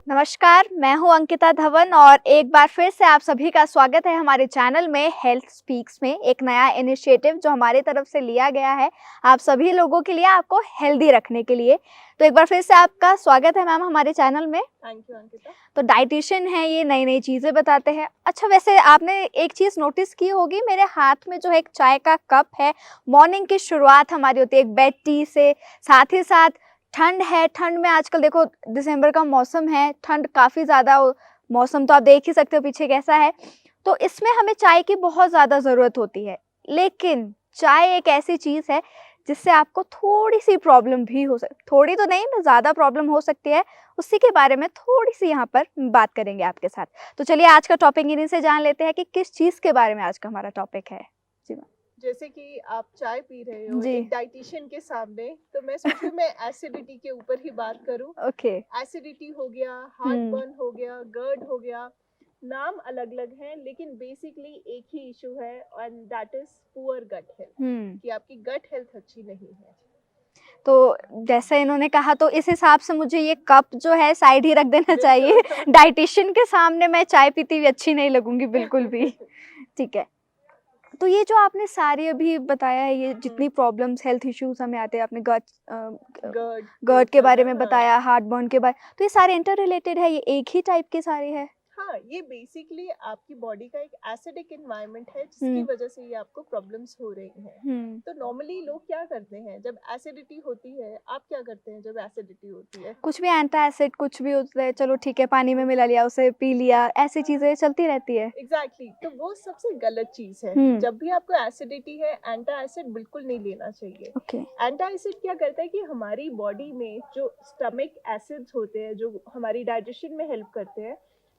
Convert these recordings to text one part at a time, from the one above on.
नमस्कार, मैं हूं अंकिता धवन और एक बार फिर से आप सभी का स्वागत है हमारे चैनल में हेल्थ स्पीक्स में। एक नया इनिशिएटिव जो हमारी तरफ से लिया गया है आप सभी लोगों के लिए, आपको हेल्दी रखने के लिए। तो एक बार फिर से आपका स्वागत है मैम हमारे चैनल में। Thank you Ankita. तो डाइटिशियन है, ये नई नई चीज़ें बताते हैं। अच्छा, वैसे आपने एक चीज़ नोटिस की होगी, मेरे हाथ में जो है एक चाय का कप है। मॉर्निंग की शुरुआत हमारी होती है एक बेड टी से, साथ ही साथ ठंड है। ठंड में आजकल देखो दिसंबर का मौसम है, ठंड काफ़ी ज़्यादा, मौसम तो आप देख ही सकते हो पीछे कैसा है। तो इसमें हमें चाय की बहुत ज़्यादा ज़रूरत होती है। लेकिन चाय एक ऐसी चीज़ है जिससे आपको थोड़ी सी प्रॉब्लम भी हो सकती, थोड़ी तो नहीं, ज़्यादा प्रॉब्लम हो सकती है। उसी के बारे में थोड़ी सी यहाँ पर बात करेंगे आपके साथ। तो चलिए आज का टॉपिक इन्हीं से जान लेते हैं कि किस चीज़ के बारे में आज का हमारा टॉपिक है। जी मैम। जैसे कि आप चाय पी रहे हो जी। एक डाइटिशियन के सामने, तो मैं सोचूं मैं एसिडिटी के ऊपर ही बात करूं। ओके। एसिडिटी हो गया, हार्ट बर्न हो गया, गर्ड हो गया, नाम अलग अलग हैं लेकिन बेसिकली एक ही इशू है and that is poor gut health, कि आपकी गट हेल्थ अच्छी नहीं है। तो जैसा इन्होंने कहा तो इस हिसाब से मुझे ये कप जो है साइड ही रख देना चाहिए। बिल्कुल। डाइटिशियन के सामने मैं चाय पीती हुई अच्छी नहीं लगूंगी बिल्कुल भी। ठीक है। तो ये जो आपने सारी अभी बताया है, ये जितनी प्रॉब्लम्स हेल्थ इश्यूज हमें आते हैं, आपने गर्ड गर्ट के का बारे ना, में हाँ। बताया, हार्ट बर्न के बारे, तो ये सारे इंटर रिलेटेड है, ये एक ही टाइप के सारे हैं? हाँ, ये बेसिकली आपकी बॉडी का एक एसिडिक एनवायरनमेंट है जिसकी हम्म। वजह से ये आपको प्रॉब्लम्स हो रही हैं। हम्म। तो नॉर्मली लोग क्या करते हैं जब एसिडिटी होती है, आप क्या करते हैं जब एसिडिटी होती है? कुछ भी एंटासिड कुछ भी होता है, चलो ठीक है, पानी में मिला लिया, उसे पी लिया, ऐसी चीजें चलती रहती है। एग्जैक्टली तो वो सबसे गलत चीज है। हम्म। जब भी आपको एसिडिटी है, एंटा एसिड बिल्कुल नहीं लेना चाहिए। ओके। एंटा एसिड क्या करता है कि हमारी बॉडी में जो स्टमक एसिड्स होते हैं जो हमारी डाइजेशन में हेल्प करते हैं,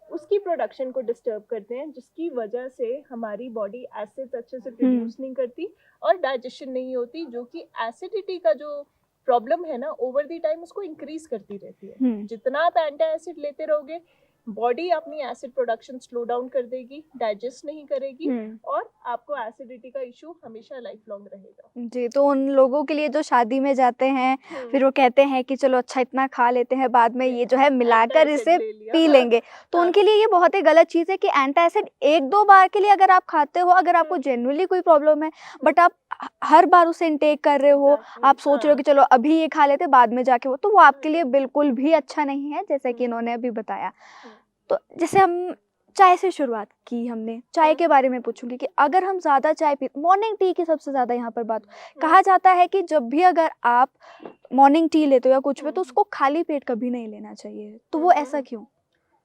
उसकी प्रोडक्शन को डिस्टर्ब करते हैं, जिसकी वजह से हमारी बॉडी एसिड्स अच्छे से प्रोड्यूस नहीं करती और डाइजेशन नहीं होती, जो कि एसिडिटी का जो प्रॉब्लम है ना, ओवर द टाइम उसको इंक्रीज करती रहती है। जितना आप एंटा एसिड लेते रहोगे, बॉडी अपनी एसिड प्रोडक्शन स्लो डाउन कर देगी, डाइजेस्ट नहीं करेगी और आपको एसिडिटी का इशू हमेशा लाइफ लॉन्ग रहेगा। जी, तो उन लोगों के लिए जो शादी में जाते हैं, फिर वो कहते हैं कि चलो अच्छा इतना खा लेते हैं, बाद में ये जो है मिलाकर एंटासिड इसे ले लिया। पी लेंगे, तो हाँ। उनके लिए ये बहुत ही गलत चीज़ है कि एंटासिड 1-2 बार के लिए अगर आप खाते हो, अगर आपको जेन्युइनली कोई प्रॉब्लम है, बट आप हर बार उसे इनटेक कर रहे हो, आप सोच रहे हो कि चलो अभी ये खा लेते बाद में जाके वो, तो वो आपके लिए बिल्कुल भी अच्छा नहीं है, जैसा कि इन्होंने अभी बताया। तो जैसे हम चाय से शुरुआत की, हमने चाय के बारे में पूछूंगी कि अगर हम ज़्यादा चाय पी, मॉर्निंग टी की सबसे ज़्यादा यहाँ पर बात, कहा जाता है कि जब भी अगर आप मॉर्निंग टी लेते हो या कुछ भी, तो उसको खाली पेट कभी नहीं लेना चाहिए, तो वो ऐसा क्यों?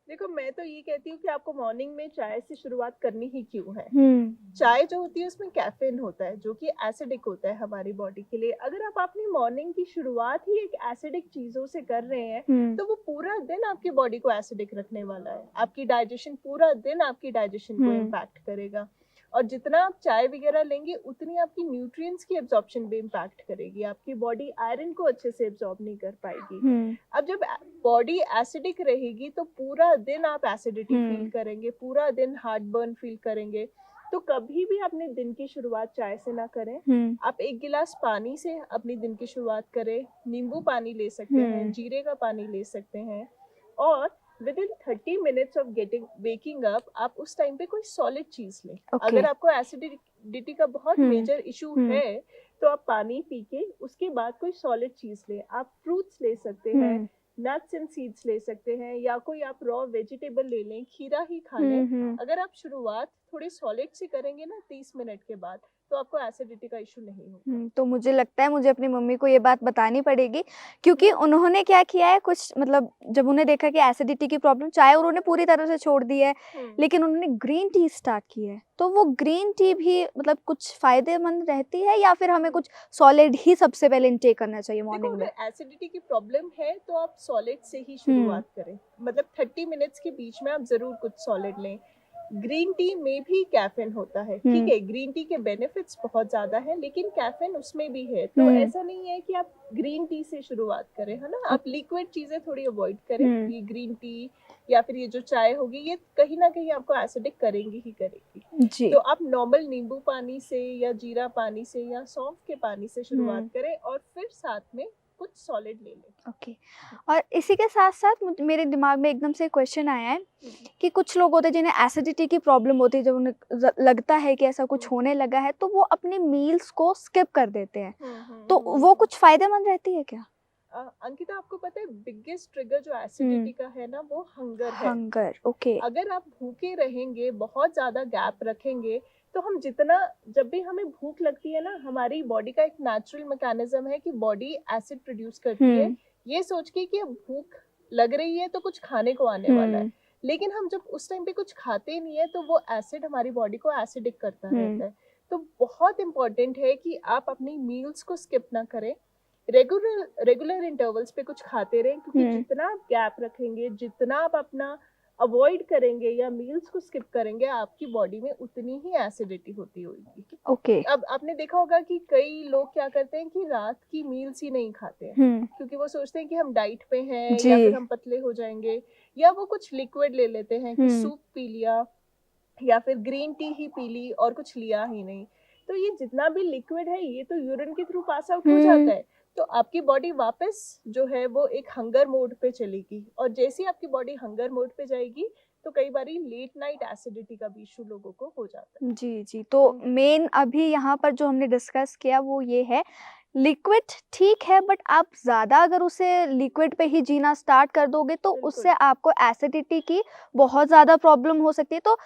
देखो, मैं तो ये कहती हूँ कि आपको मॉर्निंग में चाय से शुरुआत करनी ही क्यों है। हम्म। चाय जो होती है उसमें कैफीन होता है जो कि एसिडिक होता है हमारी बॉडी के लिए। अगर आप अपनी मॉर्निंग की शुरुआत ही एक एसिडिक चीजों से कर रहे हैं, तो वो पूरा दिन आपकी बॉडी को एसिडिक रखने वाला है। आपकी डाइजेशन, पूरा दिन आपकी डाइजेशन को इम्पैक्ट करेगा और जितना आप चाय वगैरह लेंगे उतनी आपकी न्यूट्रिएंट्स की एब्जॉर्प्शन भी इम्पैक्ट करेगी। आपकी बॉडी आयरन को अच्छे से एब्जॉर्ब नहीं कर पाएगी। अब जब बॉडी एसिडिक रहेगी तो पूरा दिन आप एसिडिटी फील करेंगे, पूरा दिन हार्ट बर्न फील करेंगे। तो कभी भी अपने दिन की शुरुआत चाय से ना करें। आप एक गिलास पानी से अपनी दिन की शुरुआत करें। नींबू पानी ले सकते हैं, जीरे का पानी ले सकते हैं और with in 30 minutes of getting waking up आप उस टाइम पे कोई सॉलिड चीज लें। अगर आपको एसिडिटी का बहुत मेजर इशू है तो आप पानी पी के उसके बाद कोई सॉलिड चीज लें। आप फ्रूट्स ले सकते हैं, नट्स एंड सीड्स ले सकते हैं, या कोई आप रॉ वेजिटेबल ले लें, खीरा ही खा लें। अगर आप शुरुआत थोड़ी सॉलिड से करेंगे ना 30 मिनट के बाद, तो आपको एसिडिटी का इशू नहीं होगा। तो मुझे लगता है मुझे अपनी मम्मी को ये बात बतानी पड़ेगी, क्योंकि उन्होंने क्या किया है, कुछ मतलब जब उन्हें देखा कि एसिडिटी की प्रॉब्लम, चाय उन्होंने पूरी तरह से छोड़ दी है, लेकिन उन्होंने ग्रीन टी स्टार्ट की है। तो वो ग्रीन टी भी मतलब कुछ फायदेमंद रहती है या फिर हमें कुछ सॉलिड ही सबसे पहले इनटेक करना चाहिए देखो, मॉर्निंग में? अगर एसिडिटी की प्रॉब्लम है तो आप सॉलिड से ही शुरुआत करें। मतलब 30 मिनट्स के बीच में आप जरूर कुछ सॉलिड लें। ग्रीन टी में भी कैफीन होता है, ठीक है। ग्रीन टी के बेनिफिट्स बहुत ज्यादा हैं लेकिन कैफीन उसमें भी है, तो ऐसा नहीं है कि आप ग्रीन टी से शुरुआत करें, है ना। आप लिक्विड चीजें थोड़ी अवॉइड करें। ये ग्रीन टी या फिर ये जो चाय होगी, ये कहीं ना कहीं आपको एसिडिक करेंगी ही करेगी। जी। तो आप नॉर्मल नींबू पानी से या जीरा पानी से या सौंफ के पानी से शुरुआत करें और फिर साथ में कुछ सॉलिड ले लें। ओके। और इसी के साथ-साथ मेरे दिमाग में एकदम से क्वेश्चन आया है कि कुछ लोग होते हैं जिन्हें एसिडिटी की प्रॉब्लम होती है, जब उन्हें लगता है कि ऐसा कुछ होने लगा है, तो वो अपने मील्स को स्किप कर देते हैं। तो वो कुछ फ़ायदेमंद रहती है क्या? अंकिता, आपको पता है बिगेस्ट ट्रिगर जो एसिडिटी का है ना, वो हंगर है। Hunger, okay. अगर आप भूखे रहेंगे, बहुत ज्यादा गैप रखेंगे, तो हम जितना, जब भी हमें भूख लगती है ना, हमारी बॉडी का एक नेचुरल मैकेनिज्म है कि बॉडी एसिड प्रोड्यूस करती है, ये सोच के कि अब भूख लग रही है तो कुछ खाने को आने वाला है। लेकिन हम जब उस टाइम पे कुछ खाते नहीं है, तो वो एसिड हमारी बॉडी को एसिडिक करता रहता है। तो बहुत इंपॉर्टेंट है कि आप अपनी मील्स को स्किप ना करें, रेगुलर इंटरवल्स पे कुछ खाते रहें, क्योंकि जितना आप गैप रखेंगे, जितना आप अपना अवॉइड करेंगे या मील्स को स्किप करेंगे, आपकी बॉडी में उतनी ही एसिडिटी होती होगी। ओके। अब आपने देखा होगा कि कई लोग क्या करते हैं कि रात की मील्स ही नहीं खाते हैं, क्योंकि वो सोचते हैं कि हम डाइट पे हैं या फिर हम पतले हो जाएंगे, या वो कुछ लिक्विड ले लेते हैं कि सूप पी लिया या फिर ग्रीन टी ही पी ली और कुछ लिया ही नहीं। तो ये जितना भी लिक्विड है, ये तो यूरिन के थ्रू पास आउट हो जाता है, तो आपकी बॉडी वापस जो है वो एक हंगर मोड पे चलेगी, और जैसे ही आपकी बॉडी हंगर मोड पे जाएगी, तो कई बारी लेट नाइट एसिडिटी का भी इशू लोगों को हो जाता है। जी। तो मेन अभी यहाँ पर जो हमने डिस्कस किया वो ये है, लिक्विड ठीक है, बट आप ज़्यादा अगर उसे लिक्विड पे ही जीना स्टार्ट कर दोगे तो उससे आपको एसिडिटी की बहुत ज़्यादा प्रॉब्लम हो सकती है। तो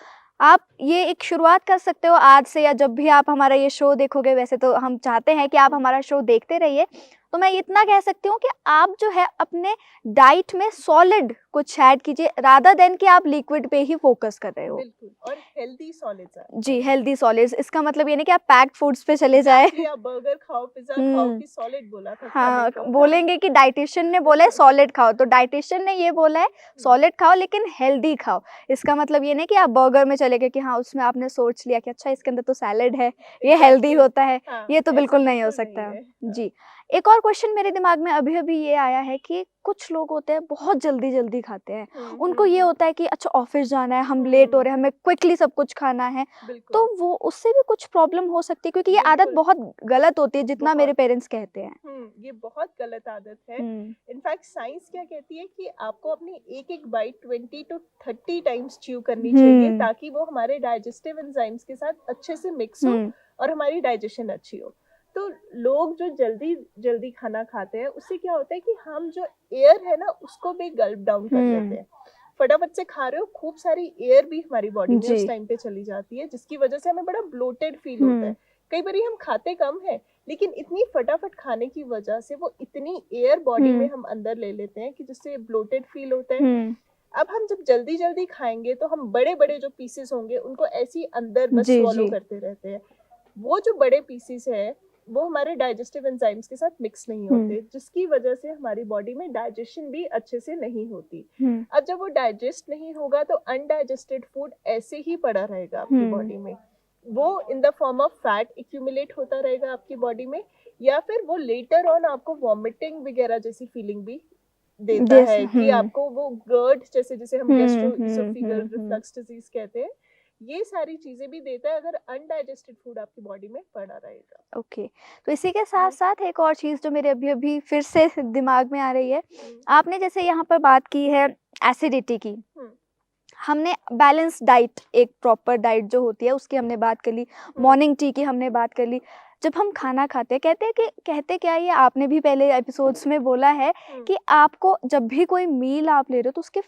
आप ये एक शुरुआत कर सकते हो आज से, या जब भी आप हमारा ये शो देखोगे, वैसे तो हम चाहते हैं कि आप हमारा शो देखते रहिए, तो मैं इतना कह सकती हूँ कि आप जो है अपने डाइट में सॉलिड कुछ ऐड कीजिए, रादर देन कि आप लिक्विड पे ही फोकस कर रहे हो। बिल्कुल, और हेल्दी सॉलिड्स। जी, हेल्दी सॉलिड्स, इसका मतलब ये नहीं कि आप पैक्ड फूड्स पे चले जाए। या बर्गर खाओ, पिज्जा खाओ, कि सॉलिड बोला था हाँ, खाने को। बोलेंगे कि डाइटिशियन ने बोला है सॉलिड खाओ, तो डाइटिशियन ने ये बोला है सॉलिड खाओ लेकिन हेल्दी खाओ। इसका मतलब ये नहीं कि आप बर्गर में चले गए कि हाँ, उसमें आपने सोच लिया कि अच्छा इसके अंदर तो सैलेड है, ये हेल्दी होता है। ये तो बिल्कुल नहीं हो सकता। जी, एक और क्वेश्चन मेरे दिमाग में अभी ये आया है कि कुछ लोग होते हैं बहुत जल्दी खाते हैं। उनको ये होता है कि अच्छा ऑफिस जाना है, हम लेट हो रहे हैं, हमें क्विकली सब कुछ खाना है, तो वो उससे भी कुछ प्रॉब्लम हो सकती है, क्योंकि ये आदत बहुत गलत होती है जितना मेरे पेरेंट्स कहते हैं। ये बहुत गलत आदत है। इनफैक्ट साइंस क्या कहती है कि आपको अपनी एक बाइट 20 to 30 टाइम्स च्यू करनी चाहिए, ताकि वो हमारे डाइजेस्टिव एंजाइम्स के साथ अच्छे से मिक्स हो और हमारी डाइजेशन अच्छी हो। तो लोग जो जल्दी खाना खाते हैं, उससे क्या होता है कि हम जो एयर है ना, उसको भी गल्प डाउन कर लेते हैं। फटाफट से खा रहे हो, खूब सारी एयर भी हमारी बॉडी में उस टाइम पे चली जाती है, जिसकी वजह से हमें बड़ा ब्लोटेड फील होता है। कई बार हम खाते कम है, लेकिन इतनी फटाफट खाने की वजह से वो इतनी एयर बॉडी में हम अंदर ले लेते हैं कि जिससे ब्लोटेड फील होता है। अब हम जब जल्दी खाएंगे, तो हम बड़े जो पीसेस होंगे उनको ऐसे ही अंदर बस स्वॉलो करते रहते हैं। वो जो बड़े पीसेस है, वो हमारे डाइजेस्टिव एंजाइम्स के साथ मिक्स नहीं होते, जिसकी वजह से हमारी बॉडी में डाइजेशन भी अच्छे से नहीं होती। अब जब वो डाइजेस्ट नहीं होगा, तो अनडाइजेस्टेड फूड ऐसे ही पड़ा रहेगा आपकी बॉडी में, वो in the form of fat accumulate होता रहेगा आपकी बॉडी में, या फिर वो लेटर ऑन आपको वॉमिटिंग वगैरह जैसी फीलिंग भी देता है कि आपको वो गर्ड जैसे हम गैस्ट्रोइसोफेगल रिफ्लक्स डिजीज कहते हैं, ये सारी चीजें भी देता है अगर अनडाइजेस्टेड फूड आपकी बॉडी में पड़ा रहेगा। ओके। तो इसी के साथ साथ एक और चीज़ जो मेरे अभी फिर से दिमाग में आ रही है, आपने जैसे यहाँ पर बात की है एसिडिटी की, हमने बैलेंस डाइट, एक प्रॉपर डाइट जो होती है उसकी हमने बात कर ली, मॉर्निंग टी की हमने बात कर ली। जब हम खाना खाते हैं, कहते क्या, ये आपने भी पहले एपिसोड्स में बोला है कि आपको जब भी कोई मील आप ले रहे हो, तो उसके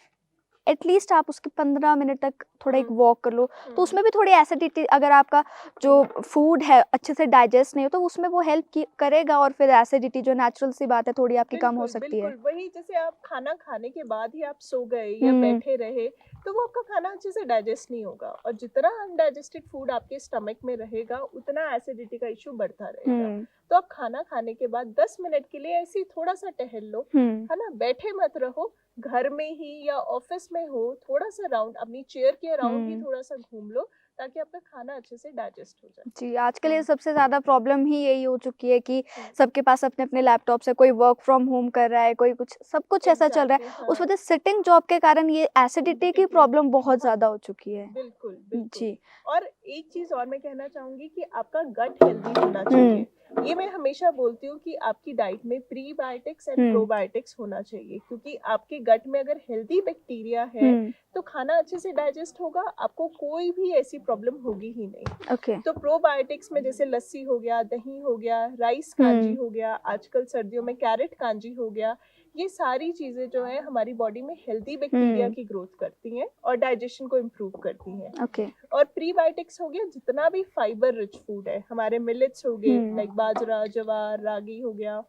एटलीस्ट आप उसके 15 मिनट तक थोड़ा एक वॉक कर लो, तो उसमें भी थोड़ी एसिडिटी, अगर आपका जो फूड है अच्छे से डाइजेस्ट नहीं हो, तो उसमें वो हेल्प करेगा, और फिर एसिडिटी जो नेचुरल सी बात है थोड़ी आपकी कम हो सकती है। वही, जैसे आप खाना खाने के बाद ही आप सो गए या बैठे रहे, तो वो आपका खाना अच्छे से डाइजेस्ट नहीं होगा, और जितना अनडाइजेस्टेड फूड आपके स्टमक में रहेगा, उतना एसिडिटी का इश्यू बढ़ता रहेगा। तो आप खाना खाने के बाद 10 मिनट के लिए ऐसे थोड़ा सा टहल लो, है ना, बैठे मत रहो, घर में ही या ऑफिस में हो, थोड़ा सा राउंड अपनी चेयर के अराउंड ही थोड़ा सा घूम लो, ताकि आपका खाना अच्छे से डाइजेस्ट हो जाए। जी, आजकल ये सबसे ज़्यादा प्रॉब्लम ही यही हो चुकी है कि सबके पास अपने लैपटॉप से, कोई वर्क फ्रॉम होम कर रहा है, कोई कुछ, सब कुछ ऐसा चल रहा है। उस वजह से सिटिंग जॉब के कारण ये एसिडिटी की प्रॉब्लम बहुत ज़्यादा हो चुकी है। बिल्कुल। जी, और एक चीज और मैं कहना चाहूंगी कि आपका गट हेल्दी होना चाहिए। ये मैं हमेशा बोलती हूँ कि आपकी डाइट में प्रीबायोटिक्स एंड प्रोबायोटिक्स होना चाहिए, क्योंकि आपके गट में अगर हेल्दी बैक्टीरिया है तो खाना अच्छे से डाइजेस्ट होगा, आपको कोई भी ऐसी प्रॉब्लम होगी ही नहीं। ओके। तो प्रोबायोटिक्स में जैसे लस्सी हो गया, दही हो गया, राइस कांजी हो गया, आजकल सर्दियों में कैरेट कांजी हो गया, ये सारी चीजें जो है हमारी बॉडी में हेल्दी बैक्टीरिया की ग्रोथ करती हैं और डाइजेशन को इम्प्रूव करती हैं। ओके। और प्रीबायोटिक्स हो गया जितना भी फाइबर रिच फूड है, हमारे मिलेट्स हो गए लाइक बाजरा, ज्वार, रागी हो गया,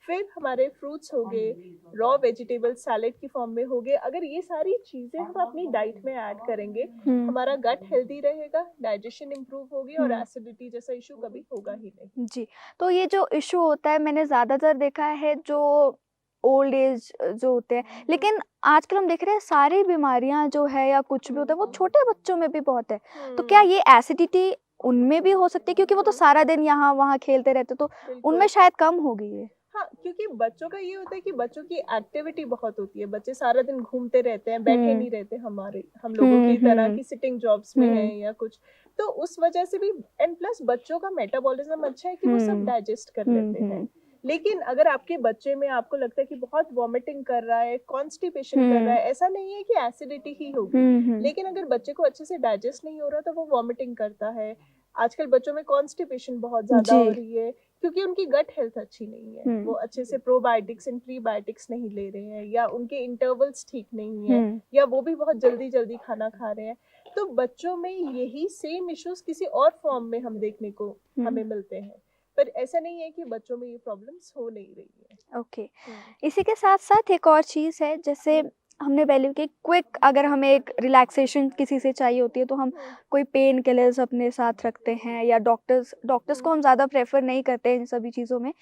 फिर हमारे फ्रूट्स हो गए, रॉ वेजिटेबल सैलेड की फॉर्म में हो गए, अगर ये सारी चीजें हम अपनी डाइट में ऐड करेंगे, हमारा गट हेल्दी रहेगा, डाइजेशन इम्प्रूव होगी और एसिडिटी जैसा इशू कभी होगा ही नहीं। जी, तो ये जो इशू होता है मैंने ज़्यादातर देखा है जो ओल्ड एज जो होते हैं, लेकिन आजकल हम देख रहे हैं सारी बीमारियां जो है या कुछ भी होता है वो छोटे बच्चों में भी बहुत है। तो क्या ये एसिडिटी उनमें भी हो सकती है, क्योंकि वो तो सारा दिन यहाँ वहाँ खेलते रहते, तो उनमें शायद कम होगी ये? हाँ, क्योंकि बच्चों का ये होता है कि बच्चों की एक्टिविटी बहुत होती है, बच्चे सारा दिन घूमते रहते हैं, बैठे नहीं रहते हम लोगों की तरह की सिटिंग जॉब्स में है या कुछ, तो उस वजह से भी, एंड प्लस बच्चों का मेटाबॉलिज्म अच्छा है कि वो सब डाइजेस्ट कर लेते हैं। लेकिन अगर आपके बच्चे में आपको लगता है कि बहुत वॉमिटिंग कर रहा है, कॉन्स्टिपेशन कर रहा है, ऐसा नहीं है कि एसिडिटी ही होगी, लेकिन अगर बच्चे को अच्छे से डाइजेस्ट नहीं हो रहा तो वो वॉमिटिंग करता है। आजकल बच्चों में कॉन्स्टिपेशन बहुत ज्यादा हो रही है क्योंकि उनकी गट हेल्थ अच्छी नहीं है, वो अच्छे से प्रोबायोटिक्स एंड प्रीबायोटिक्स नहीं ले रहे हैं, या उनके इंटरवल्स ठीक नहीं है, या वो भी बहुत जल्दी जल्दी खाना खा रहे हैं। तो बच्चों में यही सेम इश्यूज किसी और फॉर्म में हम देखने को हमें मिलते हैं, पर ऐसा नहीं है कि बच्चों में ये प्रॉब्लम्स हो नहीं रही है। ओके। इसी के साथ साथ एक और चीज़ है, जैसे हमने वैल्यू की क्विक, अगर हमें एक रिलैक्सेशन किसी से चाहिए होती है तो हम कोई पेन किलर्स अपने साथ रखते हैं, या डॉक्टर्स को हम ज़्यादा प्रेफर नहीं करते हैं इन सभी चीज़ों में।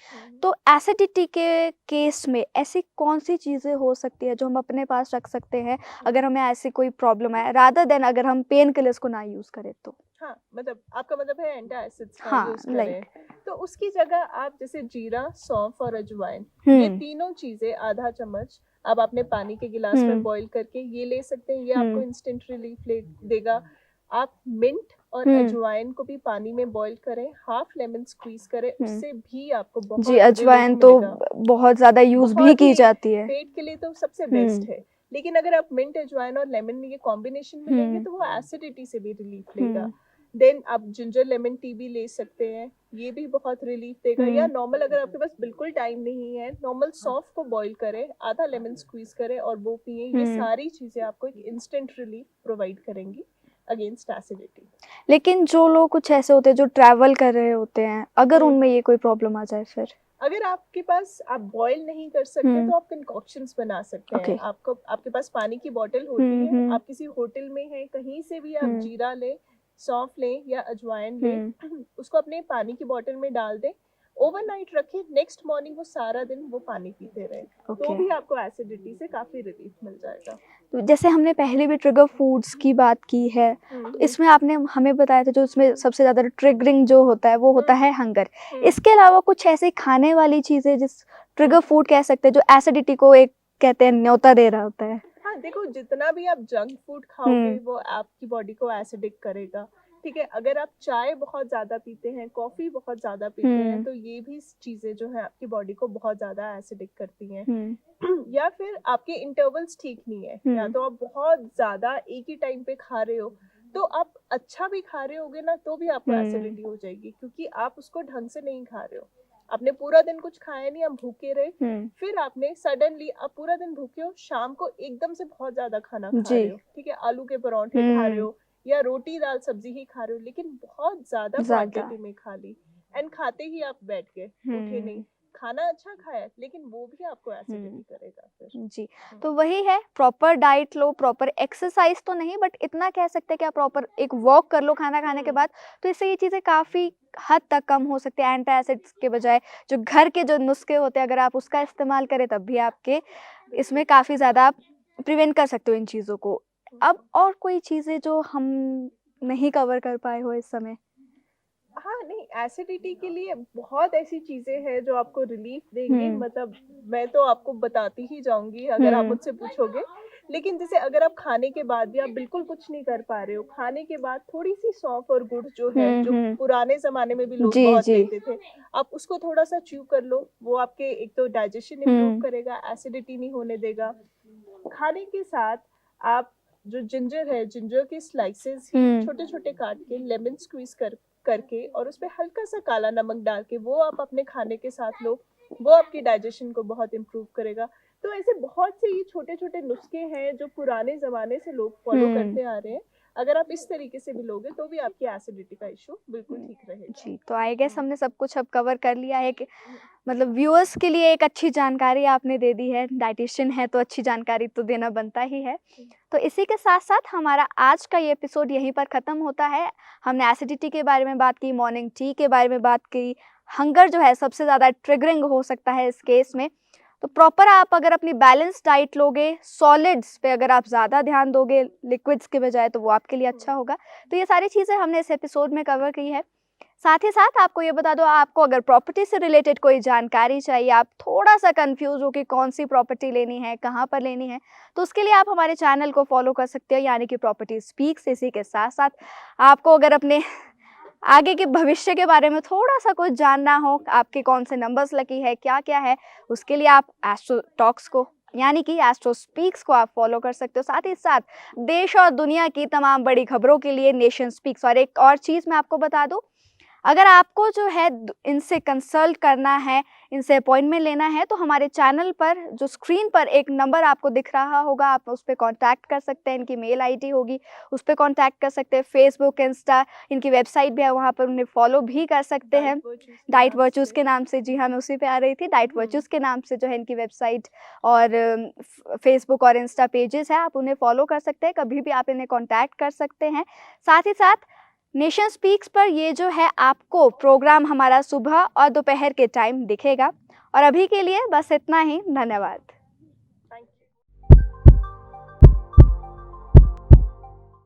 तो एसिडिटी के केस में ऐसी कौन सी चीज़ें हो सकती है जो हम अपने पास रख सकते हैं अगर हमें ऐसी कोई प्रॉब्लम है, रादर देन अगर हम पेन किलर्स को ना यूज़ करें तो? हाँ, मतलब आपका मतलब है एंटासिड्स का हाँ, यूज करें, लाइक तो उसकी जगह आप जैसे जीरा, सौंफ और अजवाइन, ये तीनों चीजें आधा चम्मच आप अपने पानी के गिलास में बॉईल करके ये ले सकते हैं, ये आपको इंस्टेंट रिलीफ देगा। आप मिंट और अजवाइन को भी पानी में बॉईल करें, हाफ लेमन स्क्वीज करें, उससे भी आपको बहुत जी, अजवाइन तो बहुत ज़्यादा यूज भी की जाती है, पेट के लिए तो सबसे बेस्ट है। लेकिन अगर आप मिंट, अजवाइन और लेमन ये कॉम्बिनेशन में लेंगे तो वो एसिडिटी से भी रिलीफ देगा। देन आप जिंजर लेमन टी भी ले सकते हैं, ये भी बहुत रिलीफ देगा। या नॉर्मल अगर आपके पास बिल्कुल टाइम नहीं है, नॉर्मल सौंफ को बॉईल करें, आधा लेमन स्क्वीज करें और वो पिए। ये सारी चीजें आपको एक इंस्टेंट रिलीफ प्रोवाइड करेंगी अगेंस्ट एसिडिटी। लेकिन जो लोग कुछ ऐसे होते हैं जो ट्रैवल कर रहे होते हैं, अगर उनमें ये कोई प्रॉब्लम आ जाए फिर? अगर आपके पास, आप बॉईल नहीं कर सकते तो आप कंकॉक्शंस बना सकते हैं। आपको, आपके पास पानी की बोतल होती है, आप किसी होटल में हैं, कहीं से भी आप जीरा लें, सौंफ लें या अजवाइन लें, उसको अपने पानी की बोतल में डाल दें, ओवरनाइट रखें, नेक्स्ट मॉर्निंग वो सारा दिन वो पानी पीते रहे, तो भी आपको एसिडिटी से काफी रिलीफ मिल जाएगा। तो जैसे हमने पहले भी ट्रिगर फूड्स की बात की है, तो इसमें आपने हमें बताया था जो इसमें सबसे ज़्यादा ट्रिगरिंग जो होता है वो होता है हंगर। इसके अलावा कुछ ऐसे खाने वाली चीज़ें जिस ट्रिगर फूड कह सकते हैं जो एसिडिटी को एक कहते हैं न्योता दे रहा होता है? हाँ, देखो, जितना भी आप जंक फूड खाओगे वो आपकी बॉडी को एसिडिक करेगा, ठीक है। अगर आप चाय बहुत ज्यादा पीते हैं, कॉफी बहुत ज्यादा पीते हैं, तो ये भी चीजें जो है आपकी बॉडी को बहुत ज्यादा एसिडिक करती हैं। या फिर आपके इंटरवल्स ठीक नहीं है, या तो आप बहुत ज्यादा एक ही टाइम पे खा रहे हो, तो आप अच्छा भी खा रहे होगे ना तो भी आपको एसिडिटी हो जाएगी, क्योंकि आप उसको ढंग से नहीं खा रहे हो। आपने पूरा दिन कुछ खाया नहीं, आप भूखे रहे, फिर आपने सडनली, आप पूरा दिन भूखे हो, शाम को एकदम से बहुत ज्यादा खाना खा रहे हो, ठीक है, आलू के पराठे खा रहे हो या रोटी दाल सब्जी ही खा रहे हो, लेकिन बहुत ज्यादा क्वांटिटी में खा ली, एंड खाते ही आप बैठ गए, उठे नहीं। खाना अच्छा खाया लेकिन वो भी आपको एसिडिटी करेगा फिर। जी, तो वही है, प्रॉपर डाइट लो, प्रॉपर एक्सरसाइज तो नहीं बट इतना कह सकते हैं कि आप प्रॉपर एक वॉक कर लो खाना खाने के बाद, तो इससे ये चीज़ें काफ़ी हद तक कम हो सकती है। एंटासिड्स के बजाय जो घर के जो नुस्खे होते हैं अगर आप उसका इस्तेमाल करें तब भी आपके इसमें काफ़ी ज़्यादा आप प्रिवेंट कर सकते हो इन चीज़ों को। अब और कोई चीज़ें जो हम नहीं कवर कर पाए हो इस समय? हाँ, नहीं, एसिडिटी के लिए बहुत ऐसी चीजें हैं जो आपको रिलीफ देंगी, मतलब मैं तो आपको बताती ही जाऊंगी अगर आप मुझसे पूछोगे। लेकिन जैसे अगर आप खाने के बाद भी आप बिल्कुल कुछ नहीं कर पा रहे हो, खाने के बाद थोड़ी सी सौंफ और गुड़ जो है, जो पुराने जमाने में भी लोग जी बहुत जी लेते थे, आप उसको थोड़ा सा च्यू कर लो। वो आपके एक तो डाइजेशन इम्प्रूव करेगा, एसिडिटी नहीं होने देगा। खाने के साथ आप जो जिंजर है, जिंजर के स्लाइसेस ही छोटे छोटे काट के लेमन स्क्वीज करके और उसपे हल्का सा काला नमक डाल के वो आप अपने खाने के साथ लो, वो आपकी डाइजेशन को बहुत इम्प्रूव करेगा। तो ऐसे बहुत से ये छोटे छोटे नुस्खे हैं जो पुराने जमाने से लोग फॉलो करते आ रहे हैं। अगर आप इस तरीके से भी लोगे तो भी आपकी एसिडिटी का इशू बिल्कुल ठीक रहेगा। जी, तो आई गेस हमने सब कुछ अब कवर कर लिया है कि मतलब व्यूअर्स के लिए एक अच्छी जानकारी आपने दे दी है। डाइटिशियन है तो अच्छी जानकारी तो देना बनता ही है। तो इसी के साथ-साथ हमारा आज का ये एपिसोड यहीं पर ख़त्म होता है। हमने एसिडिटी के बारे में बात की, मॉर्निंग टी के बारे में बात की, हंगर जो है सबसे ज़्यादा ट्रिगरिंग हो सकता है इस केस में। तो प्रॉपर आप अगर अपनी बैलेंस डाइट लोगे, सॉलिड्स पे अगर आप ज़्यादा ध्यान दोगे लिक्विड्स के बजाय, तो वो आपके लिए अच्छा होगा। तो ये सारी चीज़ें हमने इस एपिसोड में कवर की है। साथ ही साथ आपको ये बता दो, आपको अगर प्रॉपर्टी से रिलेटेड कोई जानकारी चाहिए, आप थोड़ा-सा कन्फ्यूज़ हो कि कौन-सी प्रॉपर्टी लेनी है, कहाँ पर लेनी है, तो उसके लिए आप हमारे चैनल को फ़ॉलो कर सकते हो, यानी कि प्रॉपर्टी स्पीक्स। इसी के साथ-साथ आपको अगर अपने आगे के भविष्य के बारे में थोड़ा-सा कुछ जानना हो, आपके कौन से नंबर्स लकी है, क्या-क्या है, उसके लिए आप एस्ट्रो टॉक्स को यानी कि एस्ट्रो स्पीक्स को आप फ़ॉलो कर सकते हो। साथ ही साथ देश और दुनिया की तमाम बड़ी खबरों के लिए नेशन स्पीक्स। और एक और चीज़ मैं आपको बता दूँ, अगर आपको जो है इनसे कंसल्ट करना है, इनसे अपॉइंटमेंट लेना है, तो हमारे चैनल पर जो स्क्रीन पर एक नंबर आपको दिख रहा होगा, आप उस पे कॉन्टैक्ट कर सकते हैं। इनकी मेल आईडी होगी, उस पे कॉन्टैक्ट कर सकते हैं। फेसबुक, इंस्टा, इनकी वेबसाइट भी है, वहाँ पर उन्हें फॉलो भी कर सकते हैं। डाइट वर्चूज़ के नाम से, जी हाँ, मैं उसी पे आ रही थी। डाइट वर्चूज़ के नाम से जो है इनकी वेबसाइट और फेसबुक और इंस्टा पेजेस है, आप उन्हें फॉलो कर सकते हैं। कभी भी आप इन्हें कॉन्टैक्ट कर सकते हैं। साथ ही साथ नेशन स्पीक्स पर ये जो है आपको प्रोग्राम हमारा सुबह और दोपहर के टाइम दिखेगा। और अभी के लिए बस इतना ही। धन्यवाद।